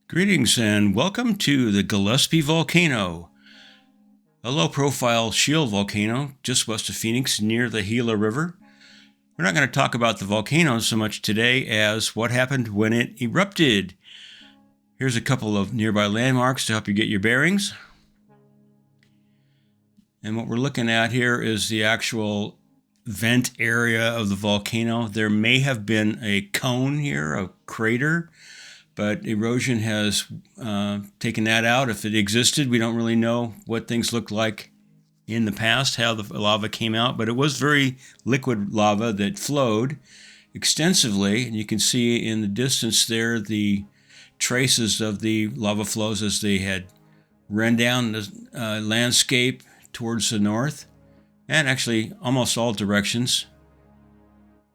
Greetings and welcome to the Gillespie volcano, a low-profile shield volcano just west of Phoenix near the Gila River. We're not going to talk about the volcano so much today as what happened when it erupted. Here's a couple of nearby landmarks to help you get your bearings. And what we're looking at here is the actual vent area of the volcano. There may have been a cone here, a crater, but erosion has taken that out. If it existed, we don't really know what things looked like in the past, how the lava came out, but it was very liquid lava that flowed extensively. And you can see in the distance there the traces of the lava flows as they had run down the landscape towards the north, and actually almost all directions,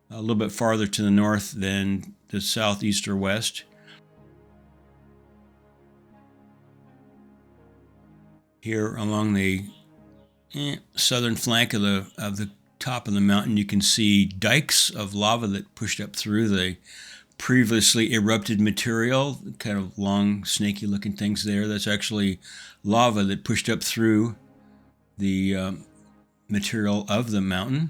a little bit farther to the north than the south, east, or west. Here along the southern flank of the top of the mountain, you can see dikes of lava that pushed up through the previously erupted material, kind of long, snaky looking things there. That's actually lava that pushed up through the material of the mountain.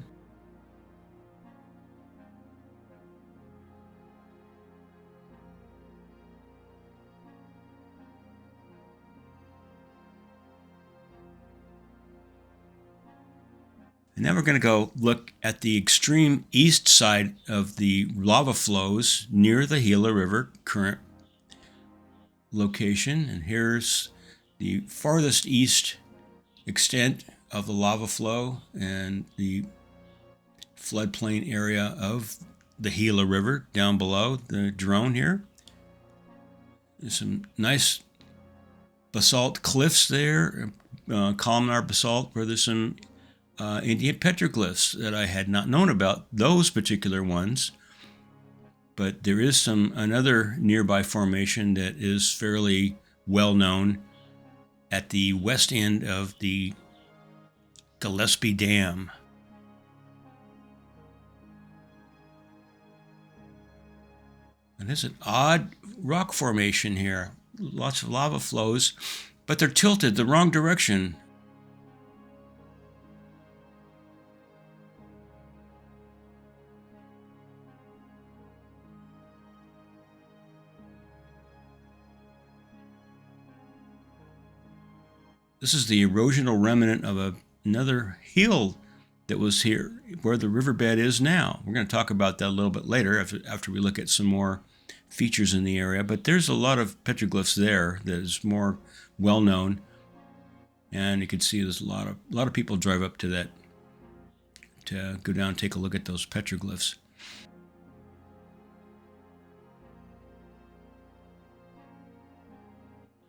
And now we're going to go look at the extreme east side of the lava flows near the Gila River, current location. And here's the farthest east extent of the lava flow and the floodplain area of the Gila River down below the drone here. There's some nice basalt cliffs there, columnar basalt, where there's some Indian petroglyphs that I had not known about, those particular ones. But there is another nearby formation that is fairly well known at the west end of the Gillespie Dam. And there's an odd rock formation here. Lots of lava flows, but they're tilted the wrong direction. This is the erosional remnant of another hill that was here where the riverbed is now. We're going to talk about that a little bit later after we look at some more features in the area. But there's a lot of petroglyphs there that is more well known, and you can see there's a lot of people drive up to that to go down and take a look at those petroglyphs.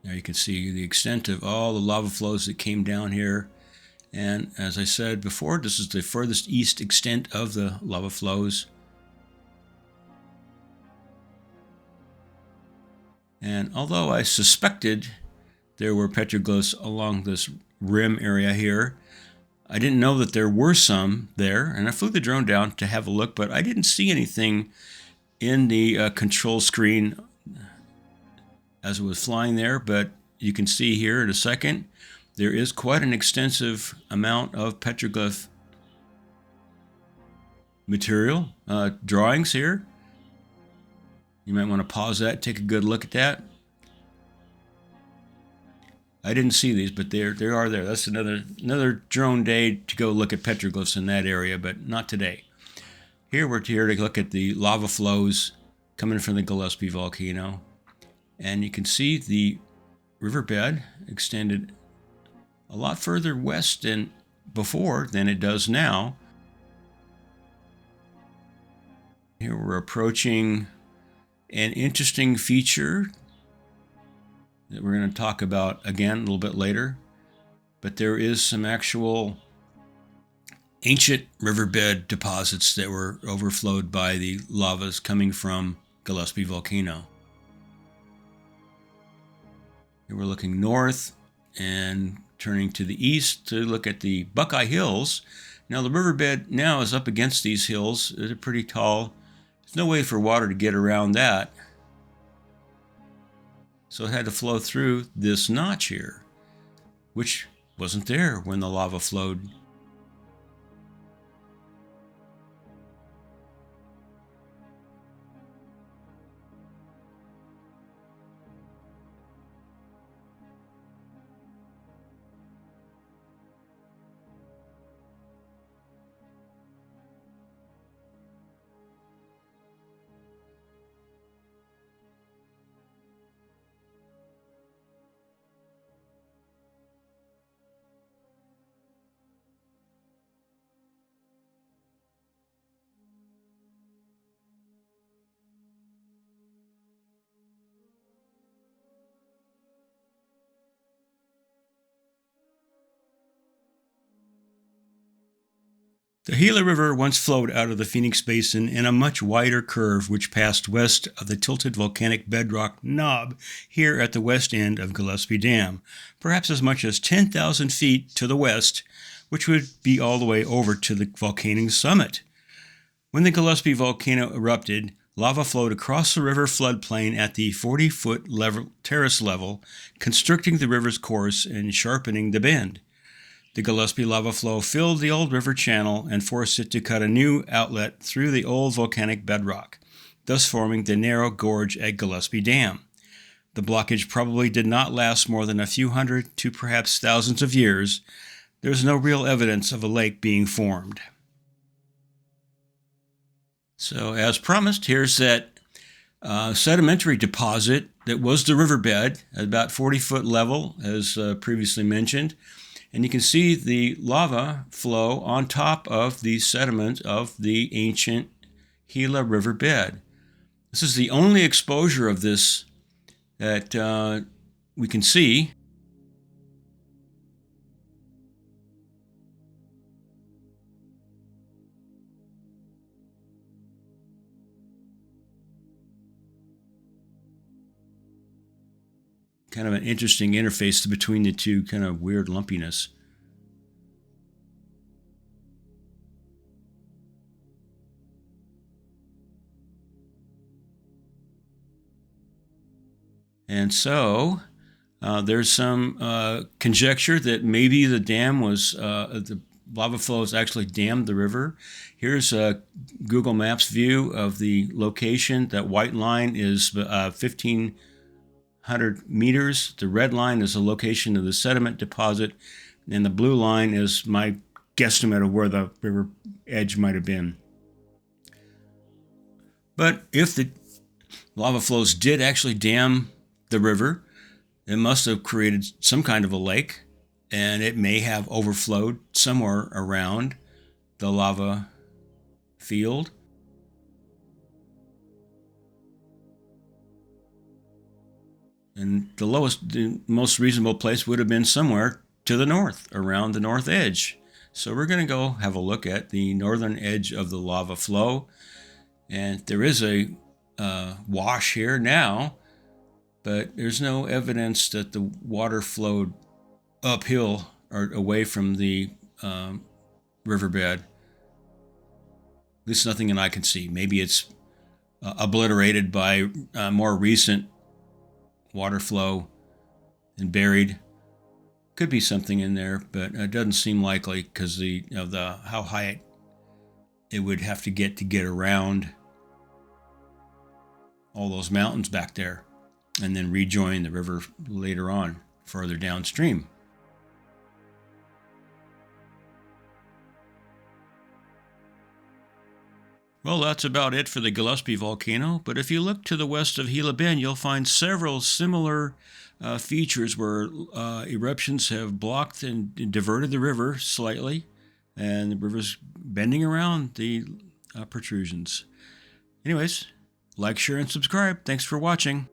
Now you can see the extent of all the lava flows that came down here. And as I said before, this is the furthest east extent of the lava flows. And although I suspected there were petroglyphs along this rim area here, I didn't know that there were some there. And I flew the drone down to have a look, but I didn't see anything in the control screen as it was flying there. But you can see here in a second, there is quite an extensive amount of petroglyph material, drawings here. You might want to pause that, take a good look at that. I didn't see these, but they are there. That's another drone day to go look at petroglyphs in that area, but not today. Here we're here to look at the lava flows coming from the Gillespie volcano. And you can see the riverbed extended a lot further west than before than it does now. Here we're approaching an interesting feature that we're going to talk about again a little bit later. But there is some actual ancient riverbed deposits that were overflowed by the lavas coming from Gillespie volcano. Here we're looking north and turning to the east to look at the Buckeye Hills. Now the riverbed now is up against these hills. They're pretty tall. There's no way for water to get around that. So it had to flow through this notch here, which wasn't there when the lava flowed. The Gila River once flowed out of the Phoenix Basin in a much wider curve which passed west of the tilted volcanic bedrock knob here at the west end of Gillespie Dam, perhaps as much as 10,000 feet to the west, which would be all the way over to the volcano's summit. When the Gillespie volcano erupted, lava flowed across the river floodplain at the 40-foot terrace level, constricting the river's course and sharpening the bend. The Gillespie lava flow filled the old river channel and forced it to cut a new outlet through the old volcanic bedrock, thus forming the narrow gorge at Gillespie Dam. The blockage probably did not last more than a few hundred to perhaps thousands of years. There is no real evidence of a lake being formed. So, as promised, here's that sedimentary deposit that was the riverbed at about 40-foot level, as previously mentioned. And you can see the lava flow on top of the sediment of the ancient Gila River bed. This is the only exposure of this that we can see. Kind of an interesting interface between the two, kind of weird lumpiness. And so there's some conjecture that maybe the dam was, the lava flows actually dammed the river. Here's a Google Maps view of the location. That white line is 1,500 meters. The red line is the location of the sediment deposit, and the blue line is my guesstimate of where the river edge might have been. But if the lava flows did actually dam the river, it must have created some kind of a lake, and it may have overflowed somewhere around the lava field. And the most reasonable place would have been somewhere to the north, around the north edge. So we're going to go have a look at the northern edge of the lava flow. And there is a wash here now, but there's no evidence that the water flowed uphill or away from the riverbed. At least nothing that I can see. Maybe it's obliterated by more recent water flow and buried. Could be something in there, but it doesn't seem likely because of how high it would have to get around all those mountains back there and then rejoin the river later on, further downstream. Well, that's about it for the Gillespie volcano, but if you look to the west of Gila Bend, you'll find several similar features where eruptions have blocked and diverted the river slightly, and the river's bending around the protrusions. Anyways, like, share, and subscribe. Thanks for watching.